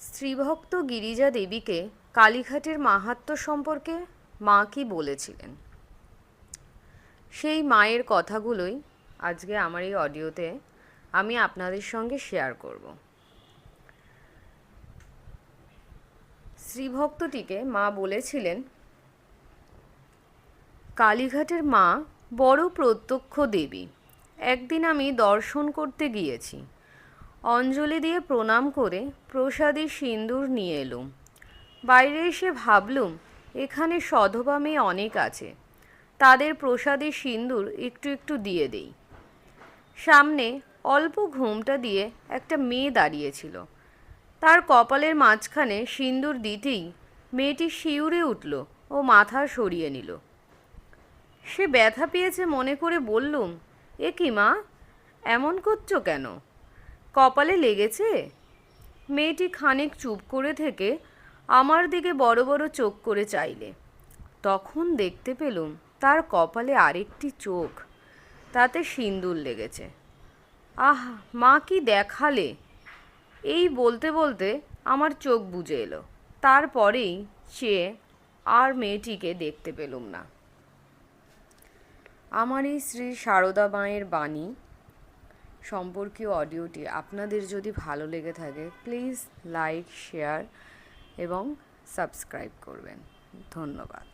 শ্রীভক্ত গিরিজা দেবীকে কালীঘাটের মাহাত্ম্য সম্পর্কে মা কি বলেছিলেন, সেই মায়ের কথাগুলোই আজকে আমার এই অডিওতে আমি আপনাদের সঙ্গে শেয়ার করব। শ্রীভক্তটিকে মা বলেছিলেন, কালীঘাটের মা বড় প্রত্যক্ষ দেবী। একদিন আমি দর্শন করতে গিয়েছি। অঞ্জলি দিয়ে প্রণাম করে প্রসাদী সিন্দুর নিয়ে এলুম। বাইরে এসে ভাবলুম এখানে সধবা মেয়ে অনেক আছে, তাদের প্রসাদী সিন্দুর একটু একটু দিয়ে দেই। সামনে অল্প ঘুমটা দিয়ে একটা মেয়ে দাঁড়িয়েছিল। তার কপালের মাঝখানে সিন্দুর দিতেই মেয়েটি শিউরে উঠল ও মাথা সরিয়ে নিল। সে ব্যথা পেয়েছে মনে করে বললুম, এ কি মা, এমন করছো কেন? কপালে লেগেছে? মেয়েটি খানিক চুপ করে থেকে আমার দিকে বড় বড় চোখ করে চাইলে। তখন দেখতে পেলুম তার কপালে আরেকটি চোখ, তাতে সিন্দুর লেগেছে। আহ, মা কি দেখালে! এই বলতে বলতে আমার চোখ বুজে এলো। তারপরেই চেয়ে আর মেয়েটিকে দেখতে পেলুম না। আমার এই শ্রী সারদা মায়ের বাণী সম্পর্কীয় অডিওটি আপনাদের যদি ভালো লেগে থাকে, প্লিজ লাইক, শেয়ার এবং সাবস্ক্রাইব করবেন। ধন্যবাদ।